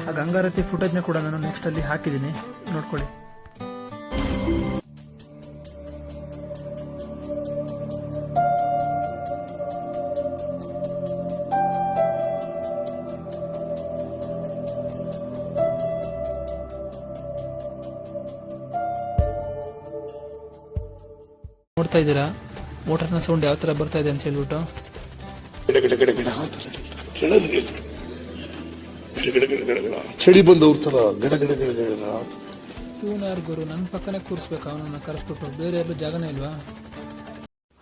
ಆ ಗಂಗಾರತಿ ಫುಟೇಜ್ನ ಕೂಡ ನಾನು ನೆಕ್ಸ್ಟ್ ಅಲ್ಲಿ ಹಾಕಿದ್ದೀನಿ, ನೋಡ್ಕೊಳ್ಳಿ. ನೋಡ್ತಾ ಇದ್ದೀರಾ ಮೋಟರ್ನ ಸೌಂಡ್ ಯಾವ ತರ ಬರ್ತಾ ಇದೆ ಅಂತ ಹೇಳ್ಬಿಟ್ಟು. ಚಳಿ ಬಂದವ್ರ ತರ ಇವನಾರ್ ಗುರು ನನ್ನ ಪಕ್ಕನೇ ಕೂರಿಸ್ಬೇಕು, ಅವನನ್ನ ಕರೆಸ್ಬಿಟ್ಟು. ಬೇರೆ ಎಲ್ಲೂ ಜಾಗನೇ ಇಲ್ವಾ?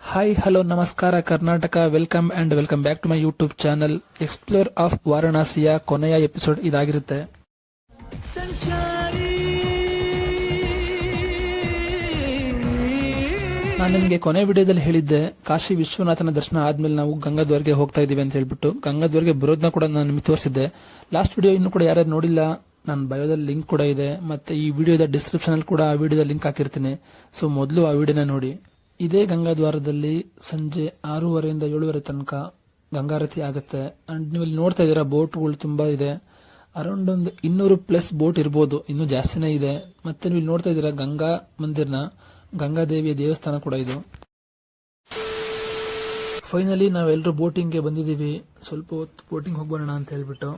ಹಾಯ್ ಹಲೋ ನಮಸ್ಕಾರ Karnataka, welcome and welcome back to my YouTube channel. Explore of ವಾರಣಾಸಿಯ ಕೊನೆಯ ಎಪಿಸೋಡ್ ಇದಾಗಿರುತ್ತೆ. ನಾನು ನಿಮಗೆ ಕೊನೆ ವಿಡಿಯೋದಲ್ಲಿ ಹೇಳಿದ್ದೆ, ಕಾಶಿ ವಿಶ್ವನಾಥನ ದರ್ಶನ ಆದ್ಮೇಲೆ ನಾವು ಗಂಗಾದ್ವಾರ್ಗೆ ಹೋಗ್ತಾ ಇದೀವಿ ಅಂತ ಹೇಳ್ಬಿಟ್ಟು. ಗಂಗಾದ್ವಾರ್ಗೆ ಬರೋದನ್ನ ಕೂಡ ನಾನು ನಿಮಗೆ ತೋರಿಸಿದ್ದೆ. ಲಾಸ್ಟ್ ವಿಡಿಯೋ ಇನ್ನು ಕೂಡ ಯಾರ್ಯಾರು ನೋಡಿಲ್ಲ, ನನ್ನ ಬಯೋದಲ್ಲಿ ಲಿಂಕ್ ಕೂಡ ಇದೆ, ಮತ್ತೆ ಈ ವಿಡಿಯೋದ ಡಿಸ್ಕ್ರಿಪ್ಷನ್ ಅಲ್ಲಿ ಕೂಡ ಆ ವಿಡಿಯೋದ ಲಿಂಕ್ ಹಾಕಿರ್ತೀನಿ. ಸೊ ಮೊದಲು ಆ ವಿಡಿಯೋನ ನೋಡಿ. ಇದೇ ಗಂಗಾದ್ವಾರದಲ್ಲಿ ಸಂಜೆ 6:30 ಇಂದ 7:30 ತನಕ ಗಂಗಾರತಿ ಆಗುತ್ತೆ. ಅಂಡ್ ನೀವು ಇಲ್ಲಿ ನೋಡ್ತಾ ಇದ್ದೀರಾ ಬೋಟ್ಗಳು ತುಂಬಾ ಇದೆ. ಅರೌಂಡ್ ಒಂದು 200+ ಬೋಟ್ ಇರ್ಬೋದು, ಇನ್ನೂ ಜಾಸ್ತಿನೇ ಇದೆ. ಮತ್ತೆ ನೀವು ಇಲ್ಲಿ ನೋಡ್ತಾ ಇದ್ದೀರಾ ಗಂಗಾ ಮಂದಿರ್ನ, ಗಂಗಾದೇವಿಯ ದೇವಸ್ಥಾನ ಕೂಡ ಇದು. ಫೈನಲಿ ನಾವೆಲ್ಲರೂ ಬೋಟಿಂಗ್ಗೆ ಬಂದಿದ್ದೀವಿ. ಸ್ವಲ್ಪ ಹೊತ್ತು ಬೋಟಿಂಗ್ ಹೋಗ್ಬರೋಣ ಅಂತ ಹೇಳ್ಬಿಟ್ಟು.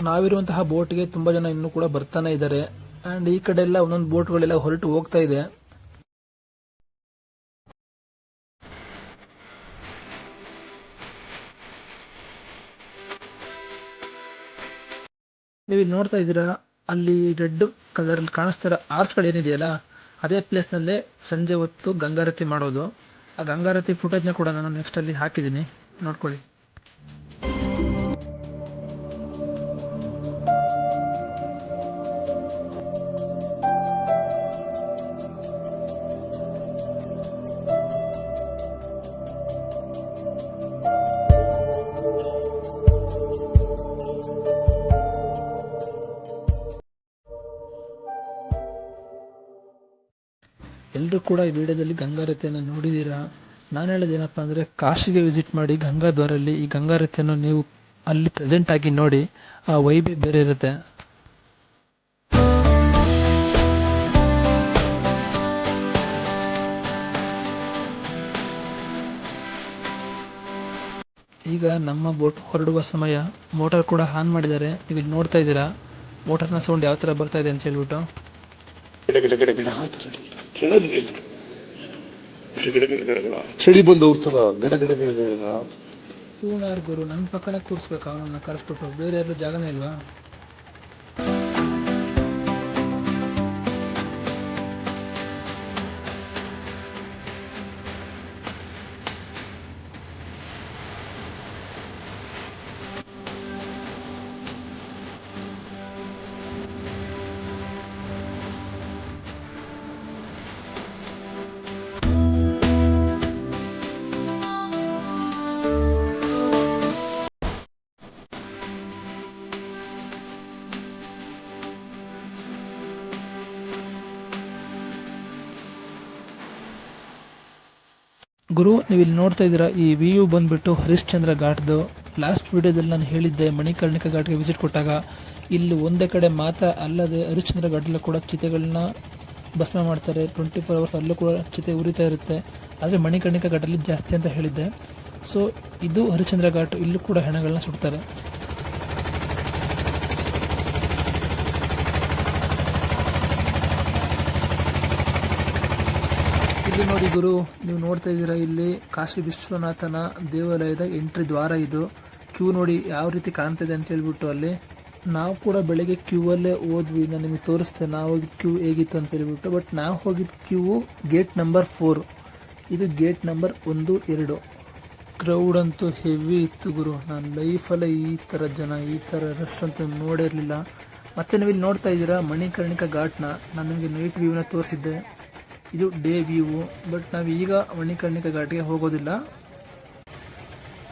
ನಾವಿರುವಂತಹ ಬೋಟ್ಗೆ ತುಂಬಾ ಜನ ಇನ್ನೂ ಕೂಡ ಬರ್ತಾನೆ ಇದ್ದಾರೆ. ಅಂಡ್ ಈ ಕಡೆ ಎಲ್ಲ ಒಂದೊಂದು ಬೋಟ್ಗಳೆಲ್ಲ ಹೊರಟು ಹೋಗ್ತಾ ಇದೆ. ನೀವು ಇಲ್ಲಿ ನೋಡ್ತಾ ಇದ್ದೀರಾ, ಅಲ್ಲಿ ರೆಡ್ ಕಲರ್ ಕಾಣಿಸ್ತಾರ ಆರ್ಚ್ಗಳು ಏನಿದೆಯಲ್ಲ, ಅದೇ ಪ್ಲೇಸ್ ನಲ್ಲೇ ಸಂಜೆ ಹೊತ್ತು ಗಂಗಾರತಿ ಮಾಡೋದು. ಆ ಗಂಗಾರತಿ ಫುಟೇಜ್ನ ಕೂಡ ನಾನು ನೆಕ್ಸ್ಟ್ ಅಲ್ಲಿ ಹಾಕಿದ್ದೀನಿ, ನೋಡ್ಕೊಳ್ಳಿ. ಎಲ್ಲರೂ ಕೂಡ ಈ ವಿಡಿಯೋದಲ್ಲಿ ಗಂಗಾರತಿಯನ್ನು ನೋಡಿದ್ದೀರಾ. ನಾನು ಹೇಳೋದೇನಪ್ಪ ಅಂದರೆ, ಕಾಶಿಗೆ ವಿಸಿಟ್ ಮಾಡಿ ಗಂಗಾದ್ವಾರಲ್ಲಿ ಈ ಗಂಗಾರತಿಯನ್ನು ನೀವು ಅಲ್ಲಿ ಪ್ರೆಸೆಂಟ್ ಆಗಿ ನೋಡಿ, ಆ ವೈಬೇ ಬೇರೆ ಇರುತ್ತೆ. ಈಗ ನಮ್ಮ ಬೋಟ್ ಹೊರಡುವ ಸಮಯ. ಮೋಟಾರ್ ಕೂಡ ಆನ್ ಮಾಡಿದ್ದಾರೆ. ನೀವು ಇಲ್ಲಿ ನೋಡ್ತಾ ಇದ್ದೀರಾ ಮೋಟಾರ್ನ ಸೌಂಡ್ ಯಾವ ಥರ ಬರ್ತಾ ಇದೆ ಅಂತ ಹೇಳ್ಬಿಟ್ಟು. ಚಳಿ ಬಂದವ್ರ ತರ ಇವನಾರ್ ಗುರು ನನ್ನ ಪಕ್ಕನೇ ಕೂರಿಸ್ಬೇಕು, ಅವನನ್ನ ಕರೆಸ್ಬಿಟ್ಟು. ಬೇರೆ ಎಲ್ಲೂ ಜಾಗನೇ ಇಲ್ವಾ? ಗುರು, ನೀವು ಇಲ್ಲಿ ನೋಡ್ತಾ ಇದ್ದೀರಾ, ಈ ವ್ಯೂ ಬಂದ್ಬಿಟ್ಟು ಹರಿಶ್ಚಂದ್ರ ಘಾಟ್ದು. ಲಾಸ್ಟ್ ವಿಡಿಯೋದಲ್ಲಿ ನಾನು ಹೇಳಿದ್ದೆ, ಮಣಿಕರ್ಣಿಕಾ ಘಾಟ್ಗೆ ವಿಸಿಟ್ ಕೊಟ್ಟಾಗ ಇಲ್ಲಿ ಒಂದೇ ಕಡೆ ಮಾತ್ರ ಅಲ್ಲದೆ ಹರಿಶ್ಚಂದ್ರ ಘಾಟಲ್ಲೂ ಕೂಡ ಚಿತೆಗಳನ್ನ ಭಸ್ಮ ಮಾಡ್ತಾರೆ. 24 hours ಅಲ್ಲೂ ಕೂಡ ಚಿತೆ ಉರಿತಾ ಇರುತ್ತೆ. ಆದರೆ ಮಣಿಕರ್ಣಿಕಾ ಘಾಟಲ್ಲಿ ಜಾಸ್ತಿ ಅಂತ ಹೇಳಿದ್ದೆ. ಸೊ ಇದು ಹರಿಶ್ಚಂದ್ರ ಘಾಟ್, ಇಲ್ಲೂ ಕೂಡ ಹೆಣಗಳನ್ನ ಸುಡ್ತಾರೆ. ಇಲ್ಲಿ ನೋಡಿ ಗುರು, ನೀವು ನೋಡ್ತಾ ಇದ್ದೀರಾ, ಇಲ್ಲಿ ಕಾಶಿ ವಿಶ್ವನಾಥನ ದೇವಾಲಯದ ಎಂಟ್ರಿ ದ್ವಾರ ಇದು. ಕ್ಯೂ ನೋಡಿ ಯಾವ ರೀತಿ ಕಾಣ್ತಿದೆ ಅಂತ ಹೇಳ್ಬಿಟ್ಟು. ಅಲ್ಲಿ ನಾವು ಕೂಡ ಬೆಳಗ್ಗೆ ಕ್ಯೂ ಅಲ್ಲೇ ಹೋದ್ವಿ, ನಾನು ನಿಮಗೆ ತೋರಿಸ್ತೇನೆ ನಾವು ಹೋಗಿದ್ದು ಕ್ಯೂ ಹೇಗಿತ್ತು ಅಂತ ಹೇಳ್ಬಿಟ್ಟು. ಬಟ್ ನಾವು ಹೋಗಿದ್ದು ಕ್ಯೂ ಗೇಟ್ ನಂಬರ್ 4, ಇದು ಗೇಟ್ ನಂಬರ್ 1, 2. ಕ್ರೌಡ್ ಅಂತೂ ಹೆವಿ ಇತ್ತು ಗುರು. ನಾನು ಲೈಫಲ್ಲೇ ಈ ಥರ ಜನ, ಈ ಥರ ರಶ್ ಅಂತ ನೋಡಿರಲಿಲ್ಲ. ಮತ್ತೆ ನೀವು ಇಲ್ಲಿ ನೋಡ್ತಾ ಇದ್ದೀರಾ ಮಣಿಕರ್ಣಿಕಾ ಘಾಟ್ನ, ನಾನು ನಿಮಗೆ ನೈಟ್ ವ್ಯೂನ ತೋರಿಸಿದ್ದೆ. ಇದು ಡೇ ವ್ಯೂ. ಬಟ್ ನಾವು ಈಗ ಮಣಿಕರ್ಣಿಕಾ ಘಾಟ್ಗೆ ಹೋಗೋದಿಲ್ಲ.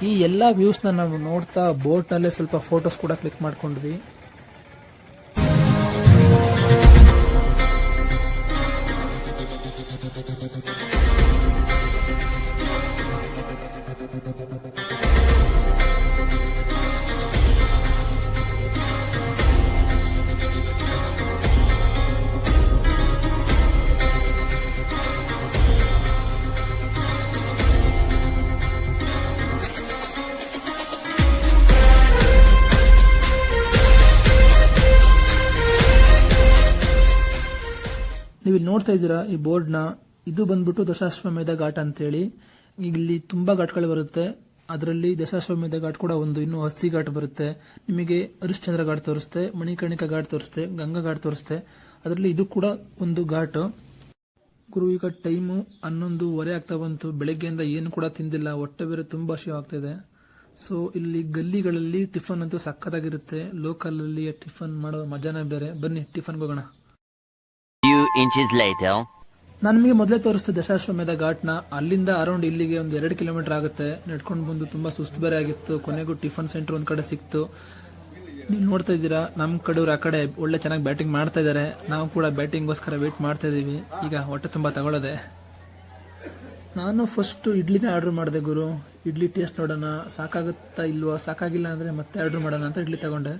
ಈ ಎಲ್ಲ ವ್ಯೂಸ್ನ ನಾವು ನೋಡ್ತಾ ಬೋಟ್ನಲ್ಲೇ ಸ್ವಲ್ಪ ಫೋಟೋಸ್ ಕೂಡ ಕ್ಲಿಕ್ ಮಾಡ್ಕೊಂಡ್ವಿ. ನೀವು ಇಲ್ಲಿ ನೋಡ್ತಾ ಇದ್ದೀರಾ ಈ ಬೋರ್ಡ್ನ, ಇದು ಬಂದ್ಬಿಟ್ಟು ದಶಾಶ್ವಮೇಧ ಘಾಟ್ ಅಂತೇಳಿ. ಇಲ್ಲಿ ತುಂಬಾ ಘಾಟ್ಗಳು ಬರುತ್ತೆ, ಅದರಲ್ಲಿ ದಶಾಶ್ವಮೇಧ ಘಾಟ್ ಕೂಡ ಒಂದು. ಇನ್ನು ಹಸ್ತಿ ಘಾಟ್ ಬರುತ್ತೆ, ನಿಮಗೆ ಹರಿಶ್ಚಂದ್ರ ಘಾಟ್ ತೋರಿಸುತ್ತೆ, ಮಣಿಕರ್ಣಿಕಾ ಘಾಟ್ ತೋರಿಸುತ್ತೆ, ಗಂಗಾ ಘಾಟ್ ತೋರಿಸುತ್ತೆ. ಅದರಲ್ಲಿ ಇದು ಕೂಡ ಒಂದು ಘಾಟ್. ಗುರು ಈಗ ಟೈಮು 11:30 ಆಗ್ತಾ ಬಂತು. ಬೆಳಗ್ಗೆಯಿಂದ ಏನು ಕೂಡ ತಿಂದಿಲ್ಲ, ಹೊಟ್ಟೆ ಬೇರೆ ತುಂಬಾ ಹಸಿವು ಆಗ್ತಿದೆ. ಸೊ ಇಲ್ಲಿ ಗಲ್ಲಿಗಳಲ್ಲಿ ಟಿಫನ್ ಅಂತೂ ಸಕ್ಕತ್ತಾಗಿರುತ್ತೆ. ಲೋಕಲ್ ಅಲ್ಲಿ ಟಿಫನ್ ಮಾಡೋ ಮಜಾನೇ ಬೇರೆ. ಬನ್ನಿ ಟಿಫನ್ಗೆ ಹೋಗೋಣ. ನಾನು ನಿಮಗೆ ಮೊದಲೇ ತೋರಿಸ್ತೆ ದಶಾಶ್ವಮೇಧ ಘಾಟ್ನ. ಅಲ್ಲಿಂದ ಅರೌಂಡ್ ಇಲ್ಲಿಗೆ ಒಂದು 2 ಕಿಲೋಮೀಟರ್ ಆಗುತ್ತೆ. ನಡ್ಕೊಂಡು ಬಂದು ತುಂಬಾ ಸುಸ್ತು ಬೇರೆ ಆಗಿತ್ತು. ಕೊನೆಗೂ ಟಿಫನ್ ಸೆಂಟರ್ ಒಂದ್ ಕಡೆ ಸಿಕ್ತು. ನೀವು ನೋಡ್ತಾ ಇದ್ದೀರಾ, ನಮ್ಮ ಕಡೆಯವ್ರು ಆ ಕಡೆ ಒಳ್ಳೆ ಚೆನ್ನಾಗಿ ಬ್ಯಾಟಿಂಗ್ ಮಾಡ್ತಾ ಇದ್ದಾರೆ. ನಾವು ಕೂಡ ಬ್ಯಾಟಿಂಗ್ಗೋಸ್ಕರ ವೇಟ್ ಮಾಡ್ತಾ ಇದೀವಿ. ಈಗ ಹೊಟ್ಟೆ ತುಂಬಾ ತಗೊಳ್ಳೋದೆ. ನಾನು ಫಸ್ಟ್ ಇಡ್ಲಿನೇ ಆರ್ಡರ್ ಮಾಡಿದೆ ಗುರು. ಇಡ್ಲಿ ಟೇಸ್ಟ್ ನೋಡೋಣ, ಸಾಕಾಗುತ್ತಾ ಇಲ್ವಾ, ಸಾಕಾಗಿಲ್ಲ ಅಂದ್ರೆ ಮತ್ತೆ ಆರ್ಡರ್ ಮಾಡೋಣ ಅಂತ ಇಡ್ಲಿ ತಗೊಂಡೆ.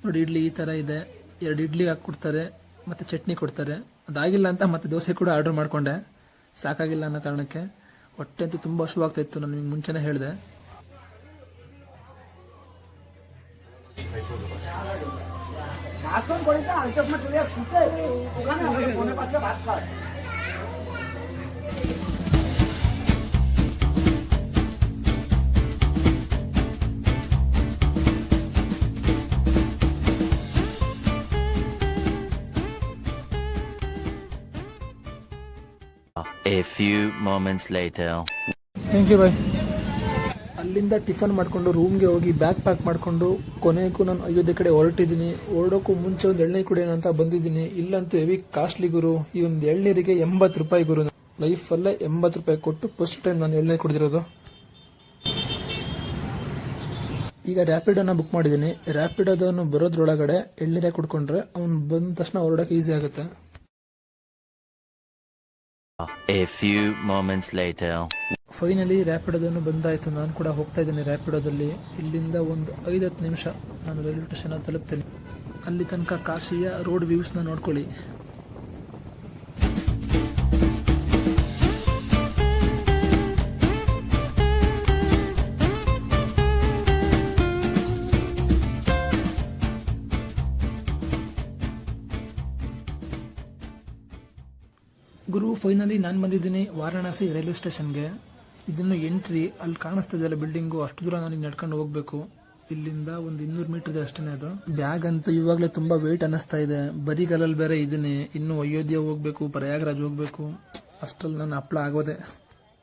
ನೋಡಿ ಇಡ್ಲಿ ಈ ತರ ಇದೆ. 2 ಇಡ್ಲಿ ಹಾಕೊಡ್ತಾರೆ, ಮತ್ತೆ ಚಟ್ನಿ ಕೊಡ್ತಾರೆ. ಅದಾಗಿಲ್ಲ ಅಂತ ಮತ್ತೆ ದೋಸೆ ಕೂಡ ಆರ್ಡರ್ ಮಾಡ್ಕೊಂಡೆ, ಸಾಕಾಗಿಲ್ಲ ಅನ್ನೋ ಕಾರಣಕ್ಕೆ. ಹೊಟ್ಟೆ ಅಂತೂ ತುಂಬಾ ಹಸಿವಾಗ್ತಾ ಇತ್ತು, ನಾನು ನಿಮ್ಗೆ ಮುಂಚೆನೇ ಹೇಳಿದೆ. A few moments later. Thank you bye. ಅಲ್ಲಿಂದ ಟಿಫನ್ ಮಾಡ್ಕೊಂಡು ರೂಮ್ಗೆ ಹೋಗಿ ಬ್ಯಾಗ್ ಪ್ಯಾಕ್ ಮಾಡ್ಕೊಂಡು ಕೊನೆಗೂ ನಾನು ಅಯೋಧ್ಯೆ ಕಡೆ ಹೊರಟಿದ್ದೀನಿ. ಹೊರಡೋಕ್ಕೂ ಮುಂಚೆ ಒಂದು ಎಳ್ನೀರು ಕುಡಿಯೋಣ ಅಂತ ಬಂದಿದ್ದೀನಿ. ಇಲ್ಲಂತೂ ಹೆವಿ ಕಾಸ್ಟ್ಲಿ ಗುರು. ಈ ಒಂದು ಎಳ್ನೀರಿಗೆ 80 ರೂಪಾಯಿ ಗುರು. ಲೈಫಲ್ಲೇ 80 ರೂಪಾಯಿ ಕೊಟ್ಟು ಫಸ್ಟ್ ಟೈಮ್ ನಾನು ಎಳ್ನೀರು ಕುಡಿದಿರೋದು. ಈಗ ರ್ಯಾಪಿಡೋನ ಬುಕ್ ಮಾಡಿದ್ದೀನಿ. ರ್ಯಾಪಿಡೋದವನು ಬರೋದ್ರೊಳಗಡೆ ಎಳ್ನೀರೇ ಕುಡ್ಕೊಂಡ್ರೆ ಅವ್ನು ಬಂದ ತಕ್ಷಣ ಹೊರಡೋಕೆ ಈಸಿ ಆಗುತ್ತೆ. A few moments later. Finally ರ್ಯಾಪಿಡೋದನ್ನು ಬಂದಾಯ್ತು. ನಾನು ಕೂಡ ಹೋಗ್ತಾ ಇದ್ದೇನೆ ರ್ಯಾಪಿಡೋದಲ್ಲಿ. ಇಲ್ಲಿಂದ ಒಂದು 5-10 ನಿಮಿಷ ನಾನು ರೈಲ್ವೆ ಸ್ಟೇಷನ್ ತಲುಪ್ತೇನೆ. ಅಲ್ಲಿ ತನಕ ಕಾಶಿಯ ರೋಡ್ ವ್ಯೂಸ್ನ ನೋಡ್ಕೊಳ್ಳಿ. ಗುರು ಫೈನಲಿ ನಾನು ಬಂದಿದ್ದೀನಿ ವಾರಾಣಸಿ ರೈಲ್ವೆ ಸ್ಟೇಷನ್ಗೆ. ಇದನ್ನು ಎಂಟ್ರಿ. ಅಲ್ಲಿ ಕಾಣಿಸ್ತಾ ಇದೆಯಲ್ಲ ಬಿಲ್ಡಿಂಗು, ಅಷ್ಟು ದೂರ ನಾನು ನಡ್ಕೊಂಡು ಹೋಗ್ಬೇಕು. ಇಲ್ಲಿಂದ ಒಂದು 200 ಮೀಟರ್ ಇದೆ ಅಷ್ಟೇ. ಅದು ಬ್ಯಾಗ್ ಅಂತೂ ಇವಾಗಲೇ ತುಂಬಾ ವೇಟ್ ಅನ್ನಿಸ್ತಾ ಇದೆ. ಬರಿಗಾಲಲ್ಲಿ ಬೇರೆ ಇದೀನಿ. ಇನ್ನು ಅಯೋಧ್ಯೆ ಹೋಗ್ಬೇಕು, ಪ್ರಯಾಗ್ರಾಜ್ ಹೋಗ್ಬೇಕು. ಅಷ್ಟ್ರಲ್ಲಿ ನಾನು ಹಪ್ಪಳ ಆಗೋದೆ.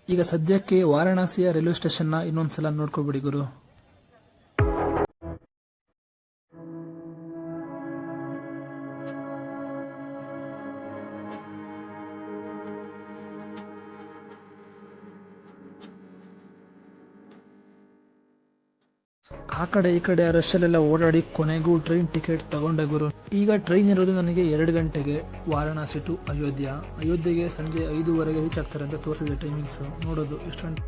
ಈಗ ಸದ್ಯಕ್ಕೆ ವಾರಾಣಸಿಯ ರೈಲ್ವೆ ಸ್ಟೇಷನ್ನ ಇನ್ನೊಂದ್ಸಲ ನೋಡ್ಕೊಬಿಡಿ ಗುರು. ಆ ಕಡೆ ಈ ಕಡೆ ರಶಲ್ಲೆಲ್ಲ ಓಡಾಡಿ ಕೊನೆಗೂ ಟ್ರೈನ್ ಟಿಕೆಟ್ ತಗೊಂಡೆ ಗುರು. ಈಗ ಟ್ರೈನ್ ಇರೋದು ನನಗೆ 2 ಗಂಟೆಗೆ ವಾರಾಣಸಿ ಟು ಅಯೋಧ್ಯ. ಅಯೋಧ್ಯೆಗೆ ಸಂಜೆ 5:15 ರೀಚ್ ಆಗ್ತಾರೆ ಅಂತ ತೋರಿಸಿದೆ ಟೈಮಿಂಗ್ಸ್. ನೋಡೋದು ಎಷ್ಟು ಗಂಟೆ.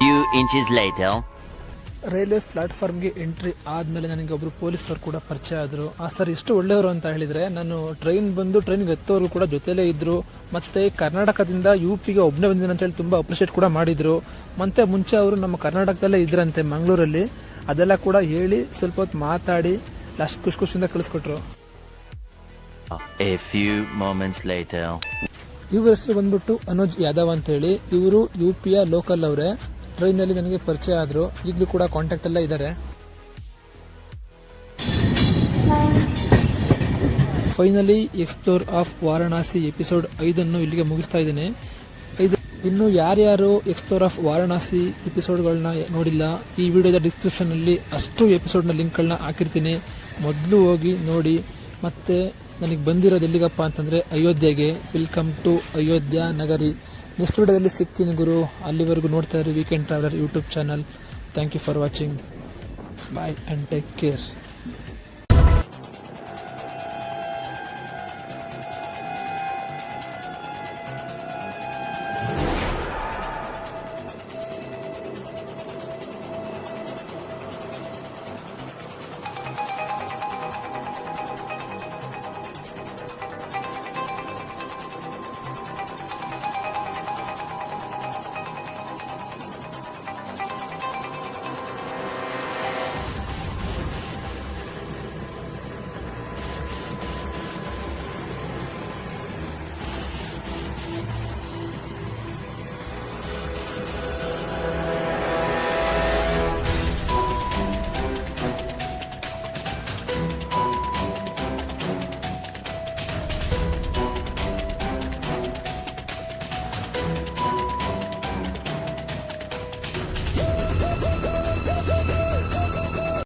Few inches later. ರೈಲ್ವೆ ಪ್ಲಾಟ್ಫಾರ್ಮ್ಗೆ ಎಂಟ್ರಿ ಆದ್ಮೇಲೆ ನನಗೆ ಒಬ್ರು ಪೊಲೀಸರು ಕೂಡ ಪರಿಚಯ ಆದ್ರು. ಆ ಸರ್ ಎಷ್ಟು ಒಳ್ಳೆಯವರು ಅಂತ ಹೇಳಿದ್ರೆ, ನಾನು ಟ್ರೈನ್ಗೆ ಹತ್ತೋರು ಕೂಡ ಜೊತೆಲೇ ಇದ್ರು. ಮತ್ತೆ ಕರ್ನಾಟಕದಿಂದ UPಗೆ ಒಬ್ಬನೇ ಬಂದಿದ್ದೀನಿ ಅಂತ ಹೇಳಿ ತುಂಬಾ ಅಪ್ರಿಷಿಯೇಟ್ ಕೂಡ ಮಾಡಿದ್ರು. ಮತ್ತೆ ಮುಂಚೆ ಅವರು ನಮ್ಮ ಕರ್ನಾಟಕದಲ್ಲೇ ಇದ್ರಂತೆ, ಮಂಗಳೂರಲ್ಲಿ. ಅದೆಲ್ಲ ಕೂಡ ಹೇಳಿ ಸ್ವಲ್ಪ ಹೊತ್ತು ಮಾತಾಡಿ ಲಾಸ್ಟ್ ಖುಷಿಯಿಂದ ಕಳಿಸ್ಕೊಟ್ರು. A few moments later. ಇವ್ರ ಹೆಸರು ಬಂದ್ಬಿಟ್ಟು ಅನುಜ್ ಯಾದವ್ ಅಂತ ಹೇಳಿ. ಇವರು UPಯ ಲೋಕಲ್ ಅವರೇ. ಟ್ರೈನಲ್ಲಿ ನನಗೆ ಪರಿಚಯ ಆದ್ರು. ಈಗಲೂ ಕೂಡ ಕಾಂಟ್ಯಾಕ್ಟ್ ಎಲ್ಲ ಇದ್ದಾರೆ. Finally explore of Varanasi episode 5 ಇಲ್ಲಿಗೆ ಮುಗಿಸ್ತಾ ಇದ್ದೀನಿ. ಇನ್ನು ಯಾರ್ಯಾರು ಎಕ್ಸ್ಪ್ಲೋರ್ ಆಫ್ ವಾರಾಣಸಿ ಎಪಿಸೋಡ್ಗಳನ್ನ ನೋಡಿಲ್ಲ, ಈ ವಿಡಿಯೋದ ಡಿಸ್ಕ್ರಿಪ್ಷನ್ ಅಲ್ಲಿ ಅಷ್ಟು ಎಪಿಸೋಡ್ನ ಲಿಂಕ್ಗಳನ್ನ ಹಾಕಿರ್ತೀನಿ. ಮೊದಲು ಹೋಗಿ ನೋಡಿ. ಮತ್ತೆ ನನಗೆ ಬಂದಿರೋದು ಎಲ್ಲಿಗಪ್ಪ ಅಂತಂದ್ರೆ ಅಯೋಧ್ಯೆಗೆ. ವೆಲ್ಕಮ್ ಟು ಅಯೋಧ್ಯ ನಗರಿ. ನೆಕ್ಸ್ಟ್ ವಿಡಿಯೋದಲ್ಲಿ ಸಿಗ್ತೀನಿ ಗುರು. ಅಲ್ಲಿವರೆಗೂ ನೋಡ್ತಾ ಇರಿ weekend traveller YouTube channel. Thank you for watching. Bye and take care.